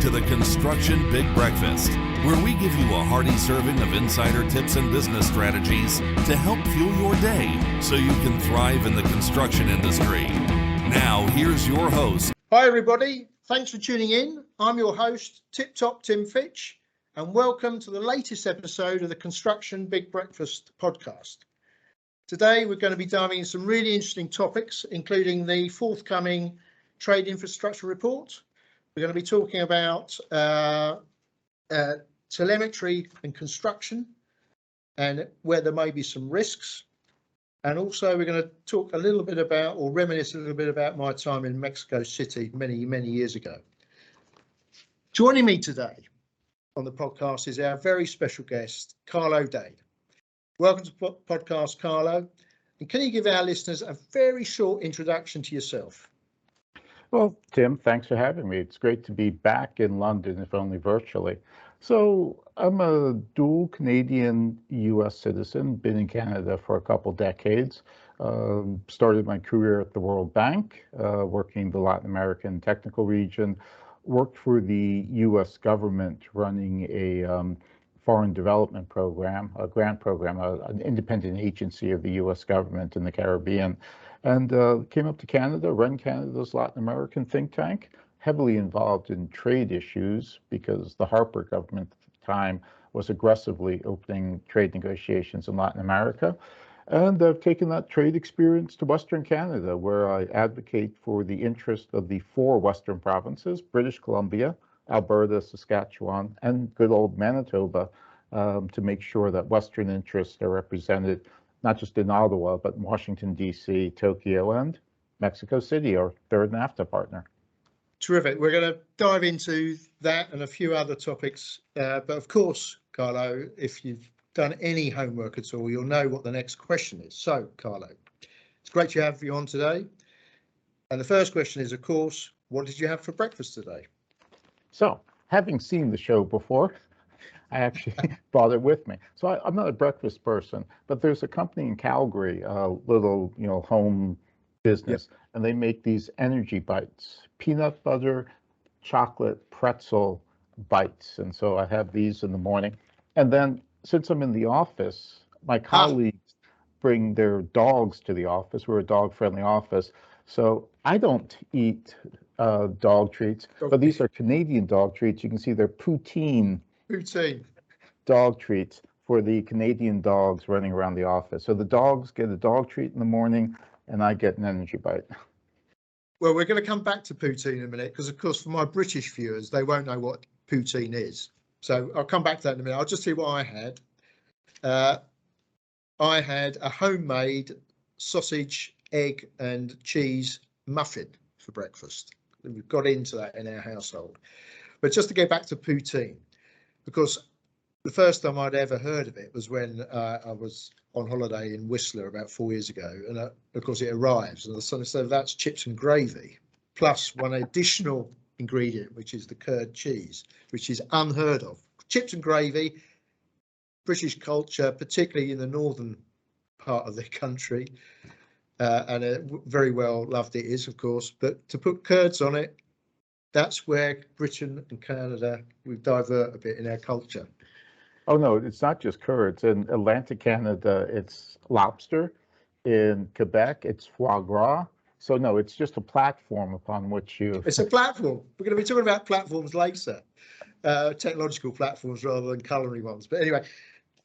to the Construction Big Breakfast, where we give you a hearty serving of insider tips and business strategies to help fuel your day so you can thrive in the construction industry. Now, here's your host. Hi, everybody. Thanks for tuning in. I'm your host, Tip Top Tim Fitch, and welcome to the latest episode of the Construction Big Breakfast podcast. Today, we're going to be diving into some really interesting topics, including the forthcoming Trade Infrastructure Report. We're going to be talking about telemetry and construction and where there may be some risks. And also we're going to talk a little bit about, or reminisce a little bit about, my time in Mexico City many, many years ago. Joining me today on the podcast is our very special guest, Carlo Dade. Welcome to the podcast, Carlo. And can you give our listeners a very short introduction to yourself? Well, Tim, thanks for having me. It's great to be back in London, if only virtually. So I'm a dual Canadian-US citizen, been in Canada for a couple decades. Started my career at the World Bank, working the Latin American technical region, worked for the US government running a foreign development program, a grant program, an independent agency of the US government in the Caribbean. And came up to Canada, run Canada's Latin American think tank, heavily involved in trade issues because the Harper government at the time was aggressively opening trade negotiations in Latin America. And I've taken that trade experience to Western Canada, where I advocate for the interest of the four Western provinces, British Columbia, Alberta, Saskatchewan, and good old Manitoba, to make sure that Western interests are represented not just in Ottawa, but in Washington, D.C., Tokyo, and Mexico City, our third NAFTA partner. Terrific. We're going to dive into that and a few other topics. But of course, Carlo, if you've done any homework at all, you'll know what the next question is. So, Carlo, it's great to have you on today. And the first question is, of course, what did you have for breakfast today? So, having seen the show before, I actually brought it with me. So I'm not a breakfast person, but there's a company in Calgary, a little, home business, yep. And they make these energy bites, peanut butter, chocolate, pretzel bites. And so I have these in the morning. And then since I'm in the office, my colleagues bring their dogs to the office. We're a dog-friendly office. So I don't eat dog treats, but these are Canadian dog treats. You can see they're Poutine dog treats for the Canadian dogs running around the office. So the dogs get a dog treat in the morning and I get an energy bite. Well, we're going to come back to Poutine in a minute because, of course, for my British viewers, they won't know what Poutine is. So I'll come back to that in a minute. I'll just see what I had. I had a homemade sausage, egg and cheese muffin for breakfast. We've got into that in our household. But just to go back to Poutine, because the first time I'd ever heard of it was when I was on holiday in Whistler about 4 years ago. And of course it arrives and so that's chips and gravy, plus one additional ingredient, which is the curd cheese, which is unheard of. Chips and gravy, British culture, particularly in the northern part of the country, and very well loved it is, of course, but to put curds on it, that's where Britain and Canada, we divert a bit in our culture. Oh, no, it's not just curds. In Atlantic Canada, it's lobster. In Quebec, it's foie gras. So, no, it's just a platform upon which you... It's a platform. We're going to be talking about platforms later, technological platforms rather than culinary ones. But anyway,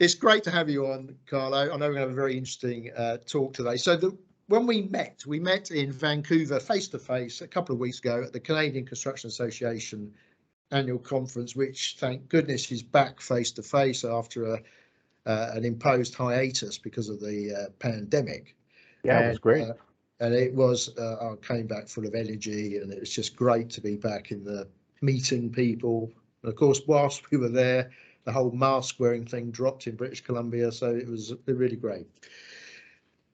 it's great to have you on, Carlo. I know we're going to have a very interesting talk today. So when we met in Vancouver face-to-face a couple of weeks ago at the Canadian Construction Association annual conference, which thank goodness is back face-to-face after an imposed hiatus because of the pandemic. Yeah, it was great. And it was, I came back full of energy and it was just great to be back in the meeting people. And of course, whilst we were there, the whole mask wearing thing dropped in British Columbia. So it was really great.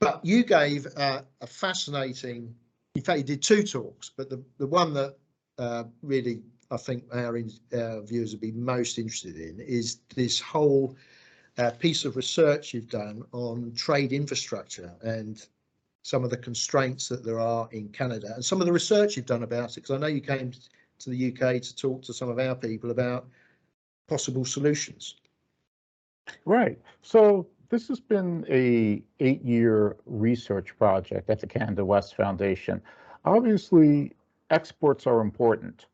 But you gave a fascinating, in fact, you did two talks, but the one that really I think our viewers would be most interested in is this whole piece of research you've done on trade infrastructure and some of the constraints that there are in Canada and some of the research you've done about it, because I know you came to the UK to talk to some of our people about possible solutions. Right. So this has been a 8-year research project at the Canada West Foundation. Obviously, exports are important,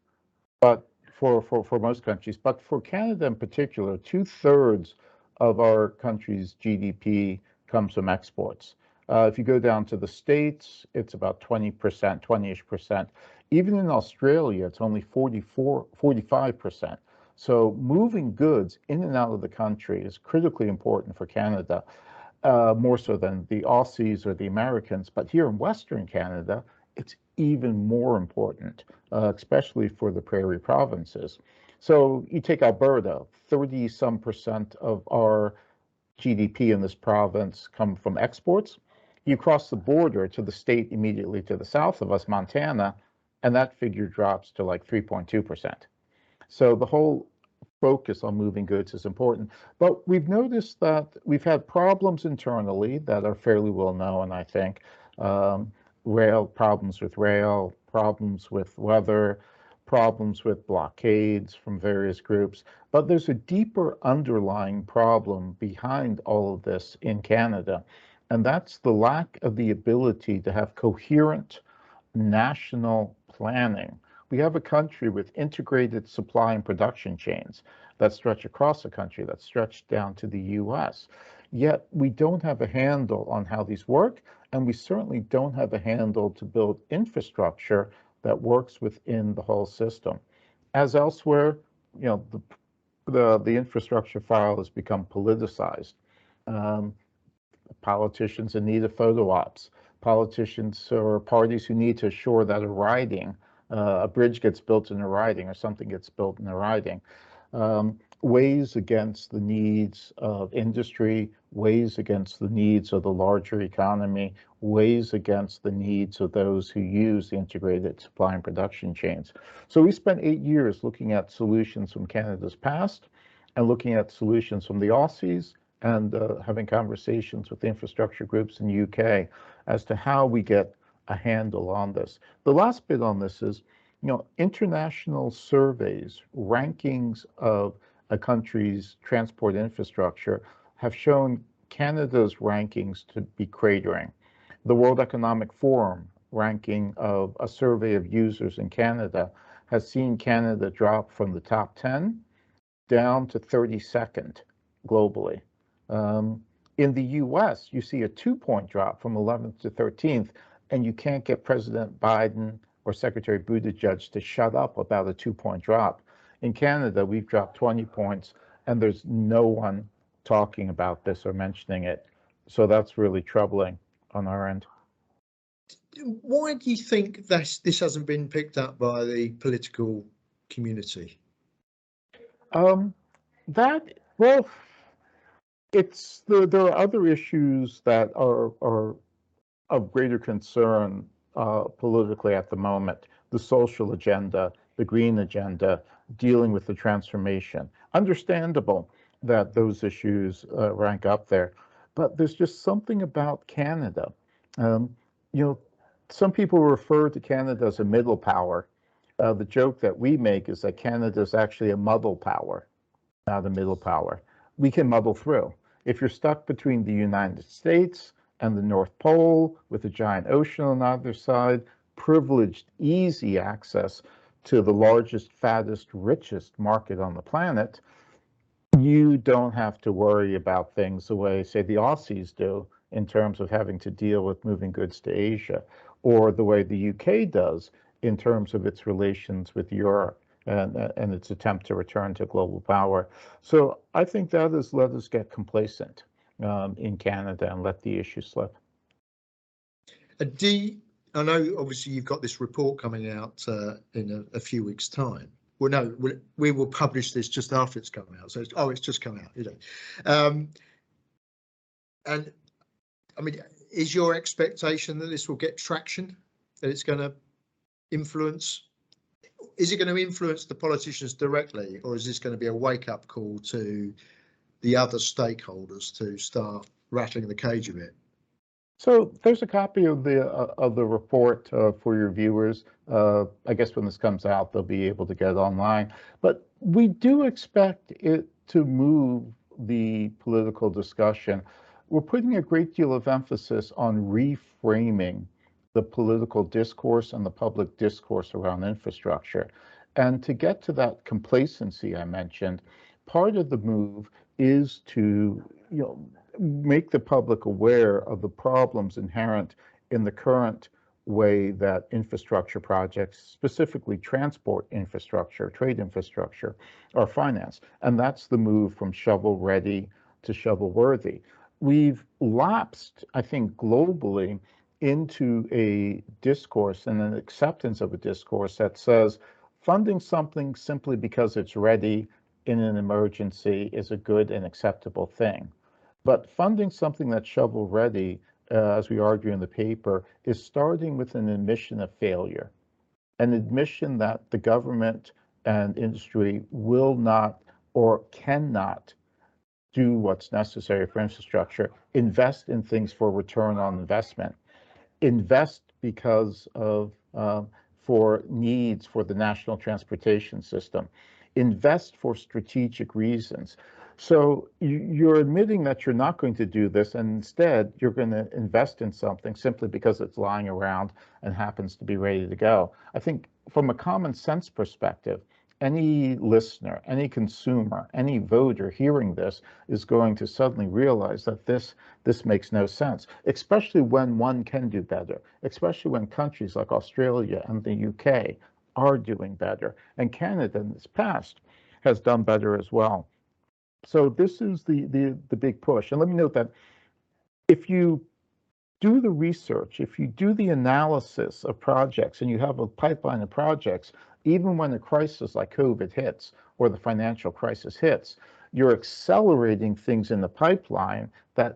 but for most countries, but for Canada in particular, 2/3 of our country's GDP comes from exports. If you go down to the States, it's about 20%, 20-ish percent. Even in Australia, it's only 45%. So moving goods in and out of the country is critically important for Canada, more so than the Aussies or the Americans. But here in Western Canada, it's even more important, especially for the prairie provinces. So you take Alberta, 30-some percent of our GDP in this province come from exports. You cross the border to the state immediately to the south of us, Montana, and that figure drops to like 3.2%. So the whole focus on moving goods is important. But we've noticed that we've had problems internally that are fairly well known, I think. Problems with rail, problems with weather, problems with blockades from various groups. But there's a deeper underlying problem behind all of this in Canada, and that's the lack of the ability to have coherent national planning. We have a country with integrated supply and production chains that stretch across the country, that stretch down to the US. Yet we don't have a handle on how these work, and we certainly don't have a handle to build infrastructure that works within the whole system. As elsewhere, you know, the infrastructure file has become politicized. Politicians in need of photo ops, politicians or parties who need to assure that a bridge gets built in a riding or something gets built in a riding, weighs against the needs of industry, weighs against the needs of the larger economy, weighs against the needs of those who use the integrated supply and production chains. So we spent 8 years looking at solutions from Canada's past and looking at solutions from the Aussies and having conversations with infrastructure groups in the UK as to how we get a handle on this. The last bit on this is, you know, international surveys, rankings of a country's transport infrastructure have shown Canada's rankings to be cratering. The World Economic Forum ranking of a survey of users in Canada has seen Canada drop from the top 10 down to 32nd globally. In the US, you see a 2-point drop from 11th to 13th, and you can't get President Biden or Secretary Buttigieg to shut up about a 2-point drop. In Canada, we've dropped 20 points, and there's no one talking about this or mentioning it. So that's really troubling on our end. Why do you think this hasn't been picked up by the political community? Well, there are other issues that are of greater concern politically at the moment. The social agenda, the green agenda, dealing with the transformation. Understandable that those issues rank up there, but there's just something about Canada. You know, some people refer to Canada as a middle power. The joke that we make is that Canada is actually a muddle power, not a middle power. We can muddle through. If you're stuck between the United States and the North Pole with a giant ocean on either side, privileged, easy access to the largest, fattest, richest market on the planet, you don't have to worry about things the way, say, the Aussies do in terms of having to deal with moving goods to Asia, or the way the UK does in terms of its relations with Europe and its attempt to return to global power. So I think that has let us get complacent in Canada and let the issue slip. I know obviously you've got this report coming out in a few weeks' time. Well, no, we will publish this just after it's come out. So it's just come out, you know. And I mean, is your expectation that this will get traction, that it's going to influence? Is it going to influence the politicians directly, or is this going to be a wake-up call to the other stakeholders to start rattling the cage a bit? So there's a copy of the report for your viewers. I guess when this comes out, they'll be able to get it online. But we do expect it to move the political discussion. We're putting a great deal of emphasis on reframing the political discourse and the public discourse around infrastructure. And to get to that complacency I mentioned, part of the move is to, make the public aware of the problems inherent in the current way that infrastructure projects, specifically transport infrastructure, trade infrastructure, are financed. And that's the move from shovel ready to shovel worthy. We've lapsed, I think, globally into a discourse and an acceptance of a discourse that says funding something simply because it's ready in an emergency is a good and acceptable thing. But funding something that's shovel ready, as we argue in the paper, is starting with an admission of failure, an admission that the government and industry will not or cannot do what's necessary for infrastructure, invest in things for return on investment, invest because of for needs for the national transportation system, invest for strategic reasons. So you're admitting that you're not going to do this, and instead you're going to invest in something simply because it's lying around and happens to be ready to go. I think from a common sense perspective, any listener, any consumer, any voter hearing this is going to suddenly realize that this makes no sense, especially when one can do better, especially when countries like Australia and the UK are doing better, and Canada in this past has done better as well. So this is the big push. And let me note that if you do the research, if you do the analysis of projects and you have a pipeline of projects, even when a crisis like COVID hits or the financial crisis hits, you're accelerating things in the pipeline,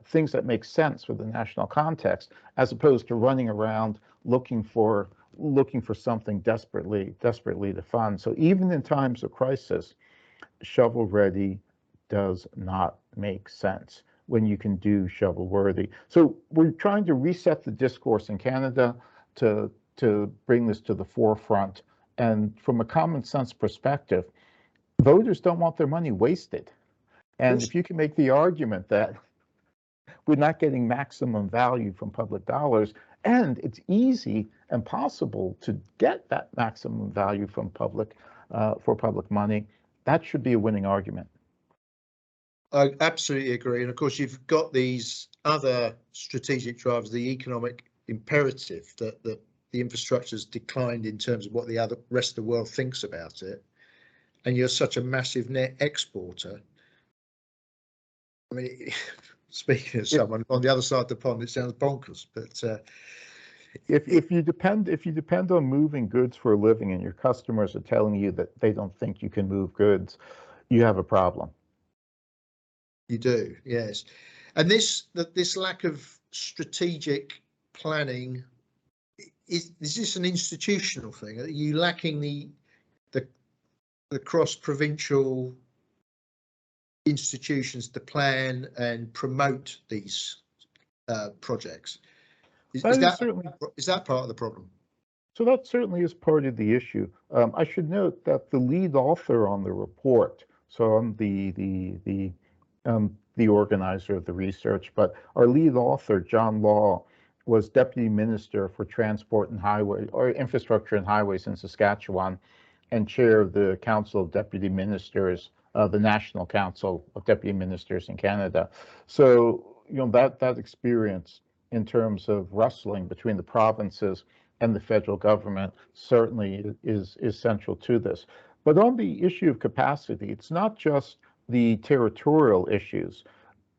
things that make sense for the national context, as opposed to running around looking for something desperately to fund. So even in times of crisis, shovel ready does not make sense when you can do shovel worthy. So we're trying to reset the discourse in Canada to bring this to the forefront. And from a common sense perspective, voters don't want their money wasted. And if you can make the argument that we're not getting maximum value from public dollars, and it's easy and possible to get that maximum value from public money, that should be a winning argument. I absolutely agree. And of course, you've got these other strategic drivers, the economic imperative that the infrastructure's declined in terms of what the other rest of the world thinks about it. And you're such a massive net exporter. I mean, speaking of someone on the other side of the pond, it sounds bonkers, but if you depend on moving goods for a living and your customers are telling you that they don't think you can move goods, you have a problem. You do, yes. And this lack of strategic planning, is this an institutional thing? Are you lacking the cross-provincial institutions to plan and promote these projects? Is that part of the problem? So that certainly is part of the issue. I should note that the lead author on the report, so I'm the organizer of the research, but our lead author, John Law, was Deputy Minister for Transport and Highway, or Infrastructure and Highways in Saskatchewan, and chair of the Council of Deputy Ministers, the National Council of Deputy Ministers in Canada. So, that experience in terms of wrestling between the provinces and the federal government certainly is central to this. But on the issue of capacity, it's not just the territorial issues,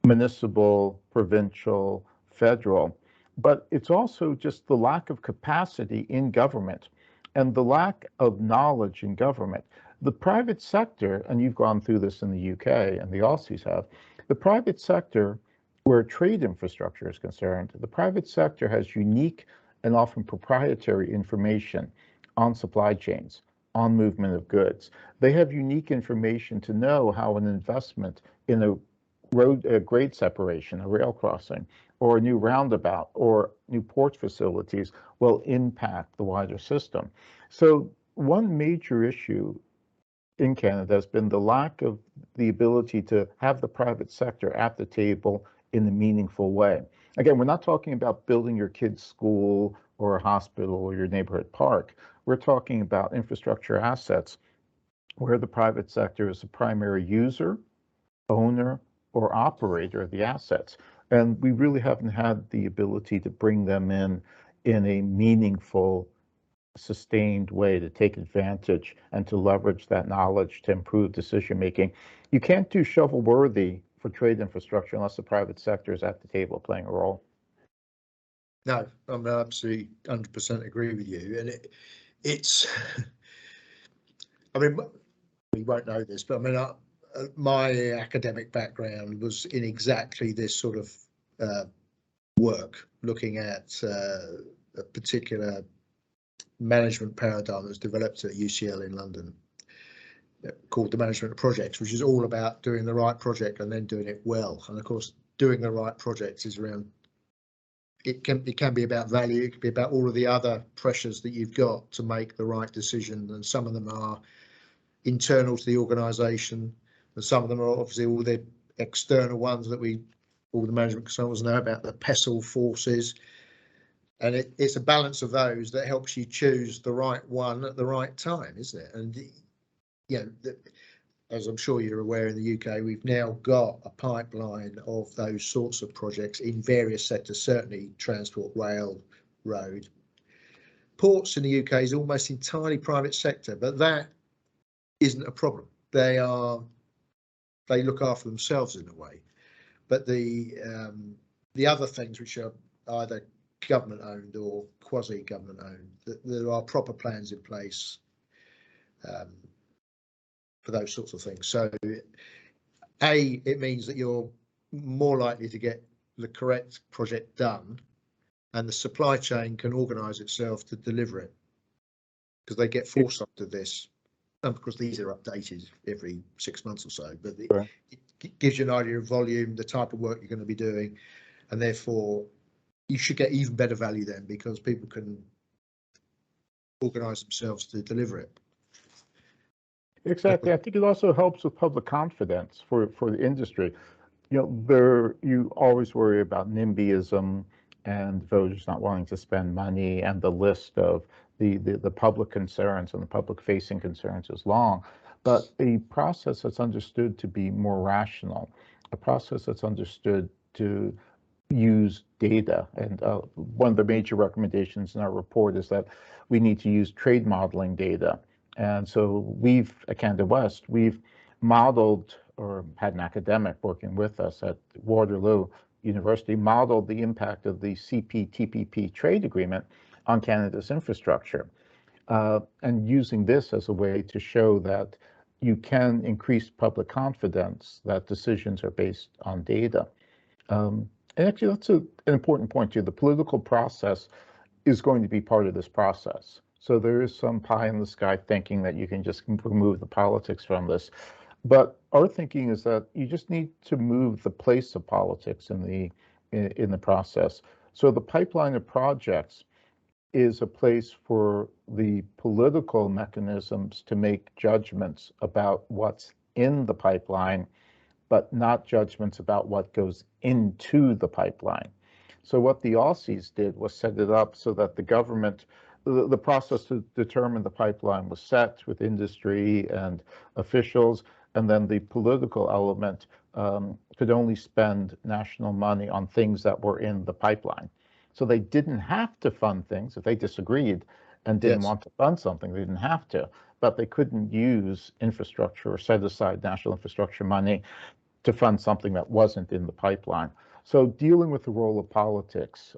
municipal, provincial, federal, but it's also just the lack of capacity in government and the lack of knowledge in government. The private sector, and you've gone through this in the UK and the Aussies have, the private sector, where trade infrastructure is concerned, the private sector has unique and often proprietary information on supply chains, on movement of goods. They have unique information to know how an investment in a road grade separation, a rail crossing, or a new roundabout, or new port facilities will impact the wider system. So one major issue in Canada has been the lack of the ability to have the private sector at the table in a meaningful way. Again, we're not talking about building your kid's school or a hospital or your neighborhood park. We're talking about infrastructure assets where the private sector is the primary user, owner, or operator of the assets. And we really haven't had the ability to bring them in a meaningful, sustained way to take advantage and to leverage that knowledge to improve decision making. You can't do shovel worthy for trade infrastructure unless the private sector is at the table playing a role. No, I'm absolutely 100% agree with you. And it's, I mean, we won't know this, but I mean, my academic background was in exactly this sort of work, looking at a particular management paradigm that was developed at UCL in London called the management of projects, which is all about doing the right project and then doing it well. And of course, doing the right projects is around, it can be about value, it can be about all of the other pressures that you've got to make the right decision, and some of them are internal to the organisation, and some of them are obviously all the external ones that all the management consultants know about, the PESTLE forces. And it's a balance of those that helps you choose the right one at the right time, isn't it? And you know, as I'm sure you're aware, in the UK, we've now got a pipeline of those sorts of projects in various sectors, certainly transport, rail, road. Ports in the UK is almost entirely private sector, but that isn't a problem. They look after themselves in a way. But the other things which are either government owned or quasi government owned, there are proper plans in place for those sorts of things. So it means that you're more likely to get the correct project done, and the supply chain can organize itself to deliver it, because they get foresight to this. And of course, these are updated every 6 months or so, but it gives you an idea of volume, the type of work you're going to be doing, and therefore you should get even better value then, because people can organize themselves to deliver it. Exactly. I think it also helps with public confidence for the industry. You know, you always worry about NIMBYism and voters not wanting to spend money, and the list of the public concerns and the public facing concerns is long. But a process that's understood to be more rational, a process that's understood to use data. And one of the major recommendations in our report is that we need to use trade modeling data. And so at Canada West, we've modeled, or had an academic working with us at Waterloo University, modeled the impact of the CPTPP trade agreement on Canada's infrastructure. And using this as a way to show that you can increase public confidence that decisions are based on data. And actually, that's an important point too. The political process is going to be part of this process. So there is some pie in the sky thinking that you can just remove the politics from this. But our thinking is that you just need to move the place of politics in the process. So the pipeline of projects is a place for the political mechanisms to make judgments about what's in the pipeline, but not judgments about what goes into the pipeline. So what the Aussies did was set it up so that the government, the process to determine the pipeline was set with industry and officials, and then the political element could only spend national money on things that were in the pipeline. So they didn't have to fund things if they disagreed and didn't want to fund something, they didn't have to, but they couldn't use infrastructure or set aside national infrastructure money to fund something that wasn't in the pipeline. So dealing with the role of politics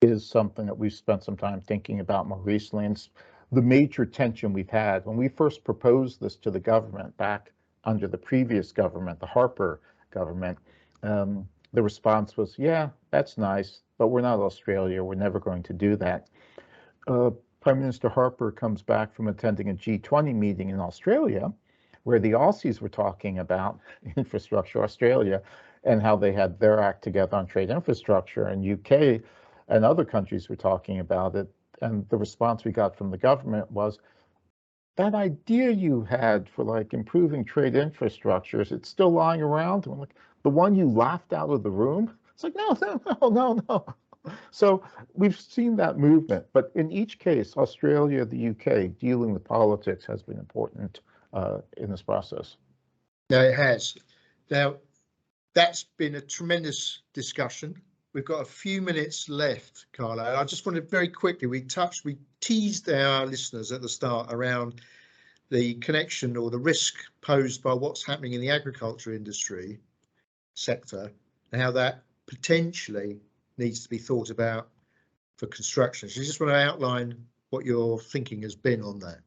is something that we've spent some time thinking about more recently. And the major tension we've had when we first proposed this to the government back under the previous government, the Harper government, the response was, yeah, that's nice, but we're not Australia. We're never going to do that. Prime Minister Harper comes back from attending a G20 meeting in Australia, where the Aussies were talking about infrastructure, Australia, and how they had their act together on trade infrastructure, and UK and other countries were talking about it. And the response we got from the government was, that idea you had for like improving trade infrastructure, is it still lying around? And we're like, the one you laughed out of the room? It's like, no. So we've seen that movement, but in each case, Australia, the UK, dealing with politics has been important in this process. Yeah, it has. Now, that's been a tremendous discussion. We've got a few minutes left, Carlo. I just wanted very quickly, we teased our listeners at the start around the connection or the risk posed by what's happening in the agriculture industry sector and how that potentially needs to be thought about for construction. So you just want to outline what your thinking has been on that?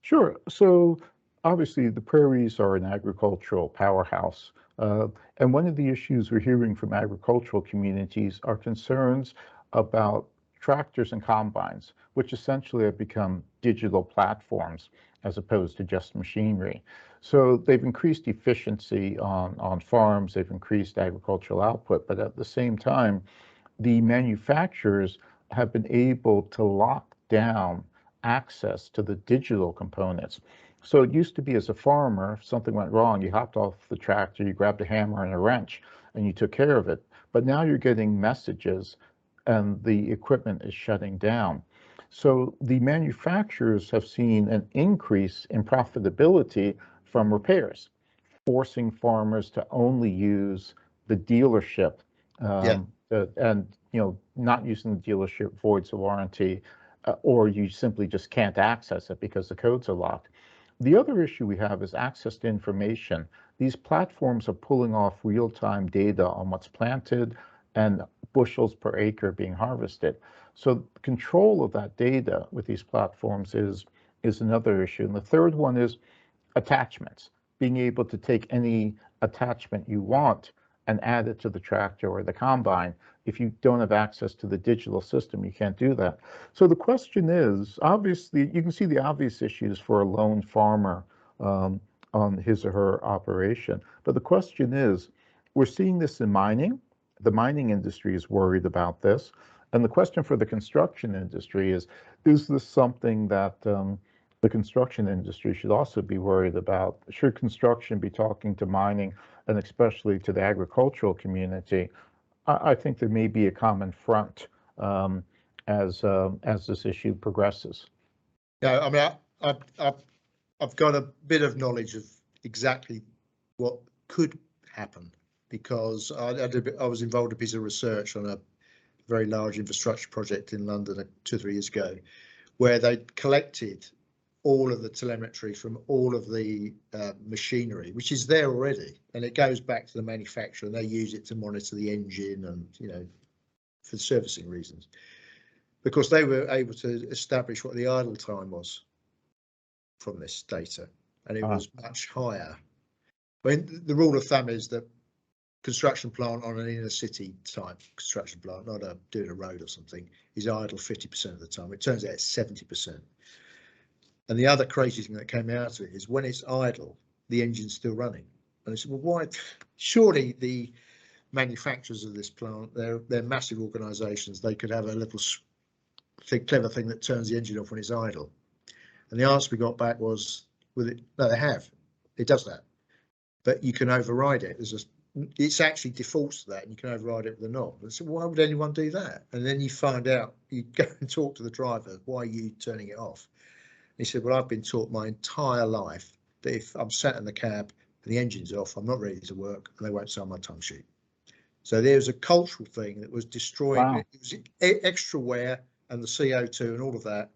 Sure. So obviously the prairies are an agricultural powerhouse. And one of the issues we're hearing from agricultural communities are concerns about tractors and combines, which essentially have become digital platforms as opposed to just machinery. So they've increased efficiency on farms, they've increased agricultural output, but at the same time, the manufacturers have been able to lock down access to the digital components. So it used to be, as a farmer, if something went wrong, you hopped off the tractor, you grabbed a hammer and a wrench, and you took care of it. But now you're getting messages and the equipment is shutting down. So the manufacturers have seen an increase in profitability from repairs, forcing farmers to only use the dealership, and not using the dealership voids the warranty, or you simply just can't access it because the codes are locked. The other issue we have is access to information. These platforms are pulling off real-time data on what's planted and bushels per acre being harvested. So control of that data with these platforms is another issue. And the third one is attachments, being able to take any attachment you want and add it to the tractor or the combine. If you don't have access to the digital system, you can't do that. So the question is, obviously, you can see the obvious issues for a lone farmer on his or her operation. But the question is, we're seeing this in mining. The mining industry is worried about this. And the question for the construction industry is this something that the construction industry should also be worried about? Should construction be talking to mining, and especially to the agricultural community? I think there may be a common front as this issue progresses. Yeah, I mean, I've got a bit of knowledge of exactly what could happen, because I was involved in a piece of research on a very large infrastructure project in London 2 or 3 years ago, where they collected all of the telemetry from all of the machinery, which is there already, and it goes back to the manufacturer, and they use it to monitor the engine and, for servicing reasons, because they were able to establish what the idle time was from this data, and it was much higher. I mean, the rule of thumb is that construction plant on an inner city type construction plant, not doing a road or something, is idle 50% of the time. It turns out it's 70%. And the other crazy thing that came out of it is when it's idle, the engine's still running. And I said, well, why? Surely the manufacturers of this plant, they're massive organisations. They could have a little clever thing that turns the engine off when it's idle. And the answer we got back was, no, they have. It does that, but you can override it. It's actually defaults to that, and you can override it with a knob. And so why would anyone do that? And then you find out, you go and talk to the driver, why are you turning it off? He said, well, I've been taught my entire life that if I'm sat in the cab and the engine's off, I'm not ready to work, and they won't sign my timesheet. So there's a cultural thing that was destroying it. It was extra wear and the CO2 and all of that.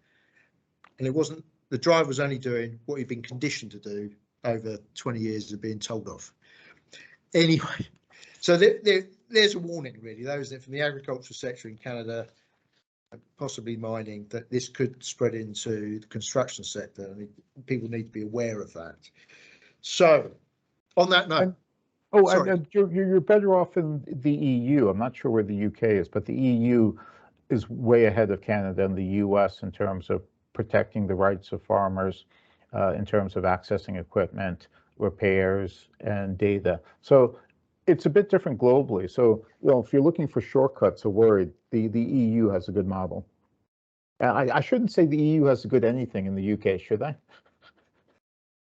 And it wasn't, the driver was only doing what he'd been conditioned to do over 20 years of being told off. Anyway, so there's a warning, really, those from the agricultural sector in Canada, possibly mining, that this could spread into the construction sector, and people need to be aware of that. So on that note, you're better off in the EU. I'm not sure where the UK is, but the EU is way ahead of Canada and the US in terms of protecting the rights of farmers in terms of accessing equipment, repairs, and data. So it's a bit different globally. So, if you're looking for shortcuts or worried, the EU has a good model. I shouldn't say the EU has a good anything in the UK, should I?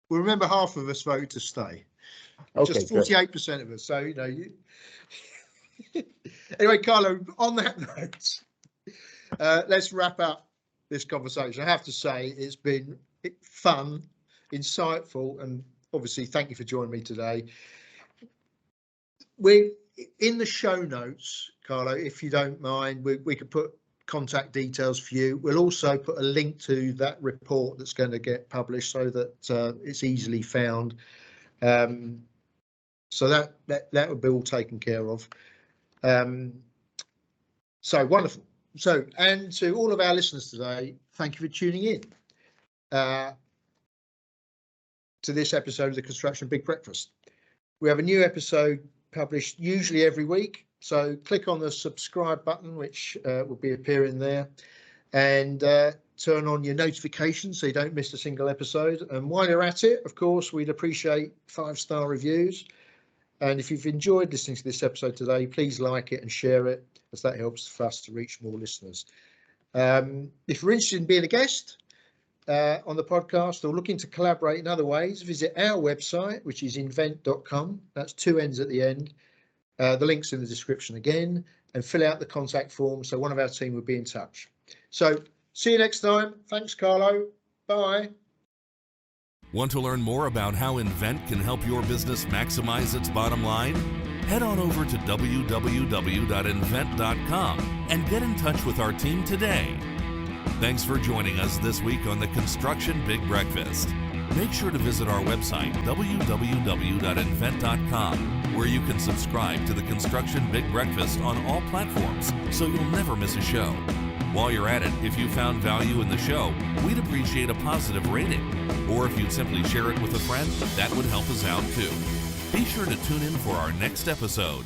Well, remember, half of us voted to stay. Okay, Just good. 48% of us. So, Anyway, Carlo, on that note, let's wrap up this conversation. I have to say, it's been fun, insightful, and obviously, thank you for joining me today. We're in the show notes, Carlo, if you don't mind, we could put contact details for you. We'll also put a link to that report that's going to get published so that it's easily found. So that will be all taken care of. So wonderful. So, and to all of our listeners today, thank you for tuning in to this episode of the Construction Big Breakfast. We have a new episode published usually every week. So click on the subscribe button, which will be appearing there, and turn on your notifications so you don't miss a single episode. And while you're at it, of course, we'd appreciate 5-star reviews. And if you've enjoyed listening to this episode today, please like it and share it, as that helps us to reach more listeners. If you're interested in being a guest on the podcast or looking to collaborate in other ways, visit our website, which is invennt.com. That's 2 N's at the end. The link's in the description again, and fill out the contact form so one of our team will be in touch. So see you next time. Thanks, Carlo. Bye. Want to learn more about how Invennt can help your business maximize its bottom line? Head on over to www.invennt.com and get in touch with our team today. Thanks for joining us this week on the Construction Big Breakfast. Make sure to visit our website, www.invennt.com, where you can subscribe to the Construction Big Breakfast on all platforms so you'll never miss a show. While you're at it, if you found value in the show, we'd appreciate a positive rating. Or if you'd simply share it with a friend, that would help us out too. Be sure to tune in for our next episode.